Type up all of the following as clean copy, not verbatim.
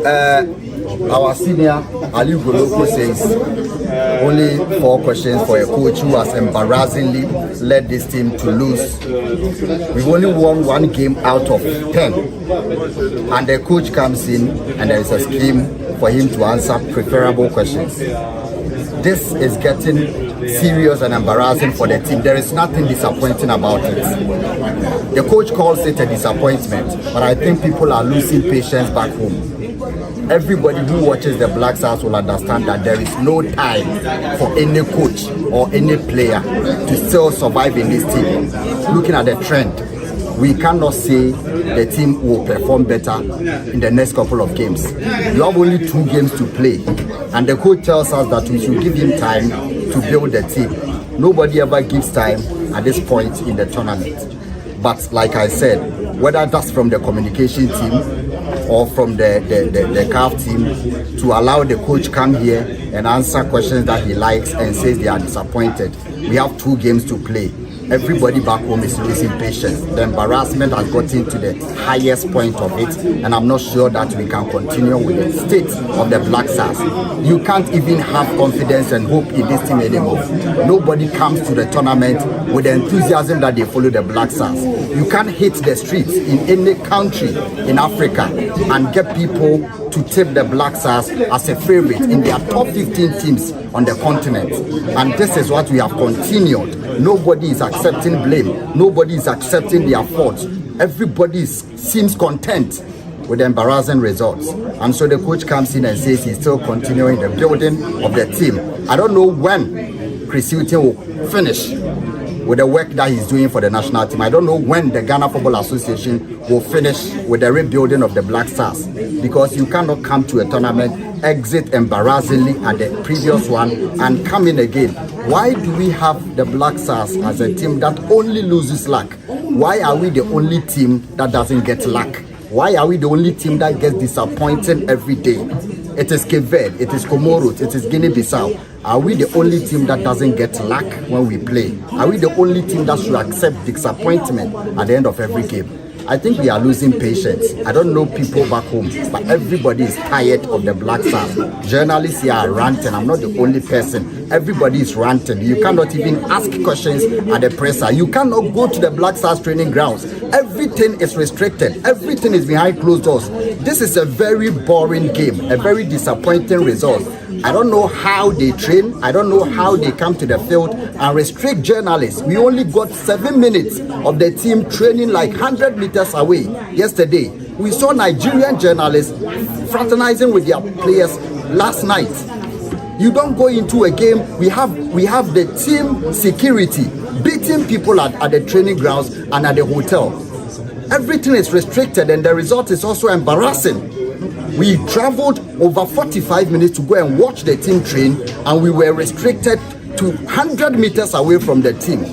Our senior Ali Goloko says only 4 questions for a coach who has embarrassingly led this team to lose. We've only won 1 game out of 10, and the coach comes in and there is a scheme for him to answer preferable questions. This is getting serious and embarrassing for the team. There is nothing disappointing about it. The coach calls it a disappointment, but I think people are losing patience back home. Everybody who watches the Black Stars will understand that there is no time for any coach or any player to still survive in this team. Looking at the trend, we cannot say the team will perform better in the next couple of games. You have only 2 games to play, and the coach tells us that we should give him time to build the team. Nobody ever gives time at this point in the tournament. But like I said, whether that's from the communication team or from the CAF team, to allow the coach come here and answer questions that he likes and says they are disappointed. We have 2 games to play. Everybody back home is losing patience. The embarrassment has gotten to the highest point of it, and I'm not sure that we can continue with the state of the Black Stars. You can't even have confidence and hope in this team anymore. Nobody comes to the tournament with the enthusiasm that they follow the Black Stars. You can't hit the streets in any country in Africa and get people to tip the Black Stars as a favorite in their top 15 teams on the continent. And this is what we have continued. Nobody is accepting blame. Nobody is accepting their faults. Everybody seems content with the embarrassing results. And so the coach comes in and says he's still continuing the building of the team. I don't know when Chris Hilton will finish with the work that he's doing for the national team. I don't know when the Ghana Football Association will finish with the rebuilding of the Black Stars, because you cannot come to a tournament, exit embarrassingly at the previous one, and come in again. Why do we have the Black Stars as a team that only loses luck? Why are we the only team that doesn't get luck? Why are we the only team that gets disappointed every day? It is Cape Verde, it is Comoros, it is Guinea-Bissau. Are we the only team that doesn't get luck when we play? Are we the only team that should accept disappointment at the end of every game? I think we are losing patience. I don't know people back home, but everybody is tired of the Black Stars. Journalists here are ranting. I'm not the only person. Everybody is ranting. You cannot even ask questions at the presser. You cannot go to the Black Stars training grounds. Everything is restricted. Everything is behind closed doors. This is a very boring game, a very disappointing result. I don't know how they train. I don't know how they come to the field and restrict journalists. We only got 7 minutes of the team training like 100 meters away yesterday. We saw Nigerian journalists fraternizing with their players last night. You don't go into a game. We have the team security beating people at the training grounds and at the hotel. Everything is restricted, and the result is also embarrassing. We traveled over 45 minutes to go and watch the team train, and we were restricted to 100 meters away from the team.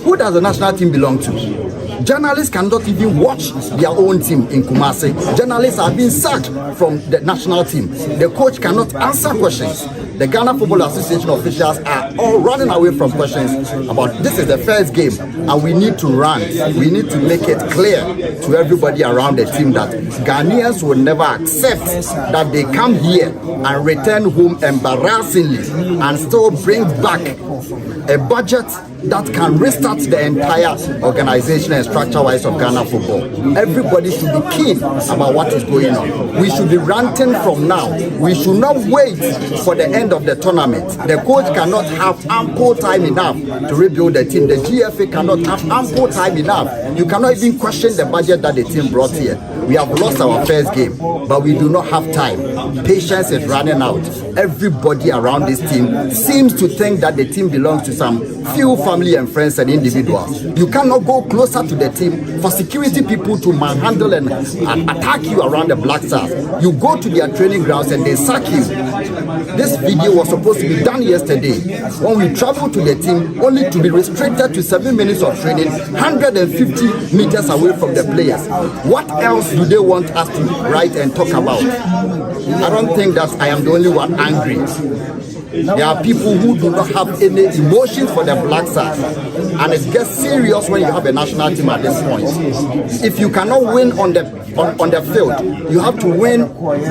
Who does the national team belong to? Journalists cannot even watch their own team in Kumasi. Journalists are being sacked from the national team. The coach cannot answer questions. The Ghana Football Association officials are all running away from questions about this is the first game, and we need to run. We need to make it clear to everybody around the team that Ghanaians will never accept that they come here and return home embarrassingly and still bring back a budget that can restart the entire organization and structure-wise of Ghana football. Everybody should be keen about what is going on. We should be ranting from now. We should not wait for the end of the tournament. The coach cannot have ample time enough to rebuild the team. The GFA cannot have ample time enough. You cannot even question the budget that the team brought here. We have lost our first game, but we do not have time. Patience is running out. Everybody around this team seems to think that the team belongs to some few family and friends and individuals. You cannot go closer to the team for security people to manhandle and attack you around the Black Stars. You go to their training grounds and they sack you. This video was supposed to be done yesterday when we traveled to the team, only to be restricted to 7 minutes of training, 150 meters away from the players. What else do they want us to write and talk about? I don't think that I am the only one angry. There are people who do not have any emotions for the Black Stars, and it gets serious when you have a national team at this point. If you cannot win on the field, you have to win.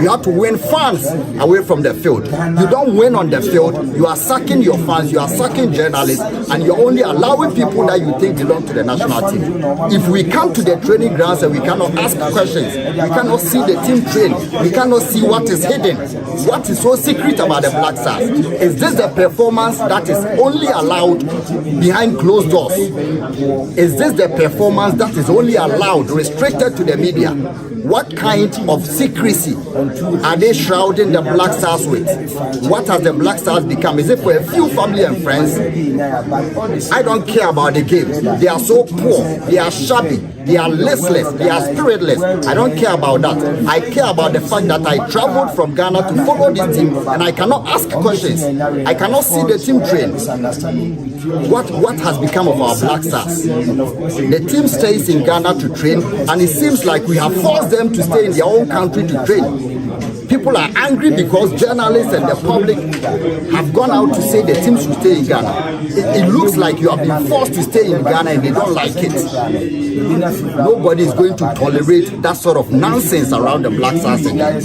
You have to win fans away from the field. You don't win on the field, you are sacking your fans, you are sacking journalists, and you're only allowing people that you think belong to the national team. If we come to the training grounds and we cannot ask questions, we cannot see the team train, we cannot see what is hidden, what is so secret about the Black Stars. Is this a performance that is only allowed behind closed doors? Is this the performance that is only allowed, restricted to the media? What kind of secrecy are they shrouding the Black Stars with? What has the Black Stars become? Is it for a few family and friends? I don't care about the game. They are so poor, they are shabby, they are listless, they are spiritless. I don't care about that. I care about the fact that I traveled from Ghana to follow this team and I cannot ask questions. I cannot see the team train. What has become of our Black Stars? The team stays in Ghana to train, and it seems like we have forced them to stay in their own country to train. People are angry because journalists and the public have gone out to say the team should stay in Ghana. It looks like you have been forced to stay in Ghana and they don't like it. Nobody is going to tolerate that sort of nonsense around the Black Stars again.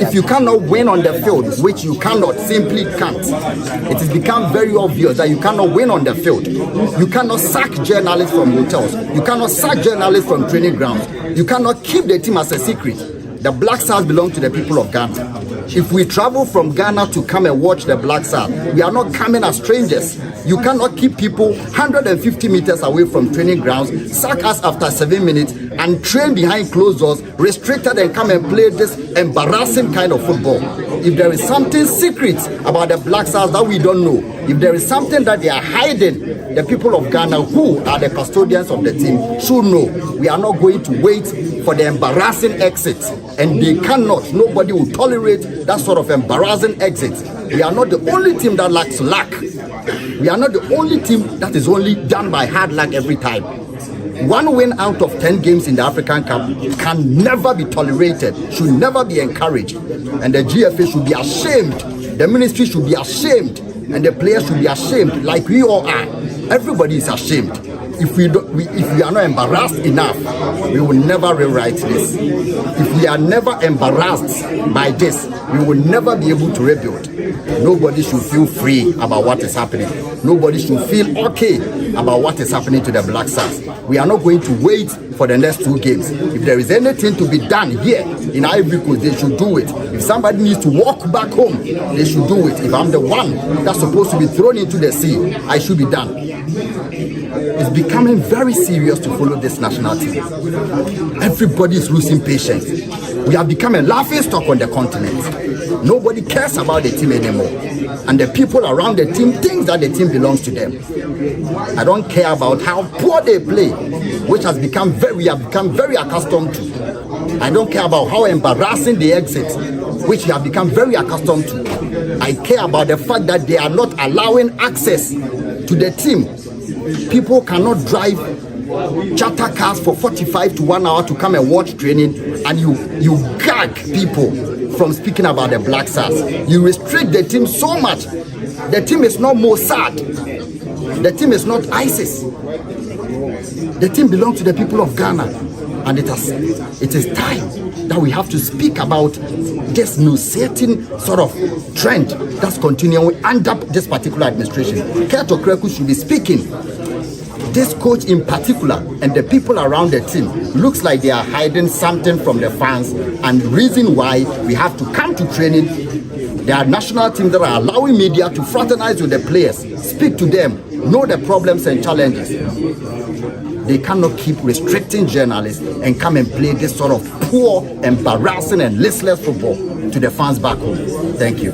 If you cannot win on the field, which you cannot, simply can't, it has become very obvious that you cannot win on the field. You cannot sack journalists from hotels. You cannot sack journalists from training grounds. You cannot keep the team as a secret. The Black Stars belong to the people of Ghana. If we travel from Ghana to come and watch the Black Stars, we are not coming as strangers. You cannot keep people 150 meters away from training grounds, sack us after 7 minutes, and train behind closed doors, restricted, and come and play this embarrassing kind of football. If there is something secret about the Black Stars that we don't know, if there is something that they are hiding, the people of Ghana, who are the custodians of the team, should know. We are not going to wait for the embarrassing exit, and they cannot. Nobody will tolerate that sort of embarrassing exit. We are not the only team that lacks luck. We are not the only team that is only done by hard luck every time. 1 win out of 10 games in the African Cup can never be tolerated, should never be encouraged. And the GFA should be ashamed. The ministry should be ashamed. And the players should be ashamed, like we all are. Everybody is ashamed. If we are not embarrassed enough, we will never rewrite this. If we are never embarrassed by this, we will never be able to rebuild. Nobody should feel free about what is happening. Nobody should feel okay about what is happening to the Black Stars. We are not going to wait for the next 2 games. If there is anything to be done here in Ivory Coast, they should do it. If somebody needs to walk back home, they should do it. If I'm the one that's supposed to be thrown into the sea, I should be done. It's becoming very serious to follow this national team. Everybody is losing patience. We have become a laughing stock on the continent. Nobody cares about the team anymore. And the people around the team think that the team belongs to them. I don't care about how poor they play, which has become we have become very accustomed to. I don't care about how embarrassing they exit, which we have become very accustomed to. I care about the fact that they are not allowing access to the team. People cannot drive charter cars for 45 to 1 hour to come and watch training, and you gag people from speaking about the Black Stars. You restrict the team so much. The team is not Mossad. The team is not ISIS. The team belongs to the people of Ghana, and it is time that we have to speak about this nauseating sort of trend that's continuing under this particular administration. Keto Kreku should be speaking. This coach in particular and the people around the team looks like they are hiding something from the fans, and the reason why we have to come to training. There are national teams that are allowing media to fraternize with the players, speak to them, know the problems and challenges. They cannot keep restricting journalists and come and play this sort of poor, embarrassing and listless football to the fans back home. Thank you.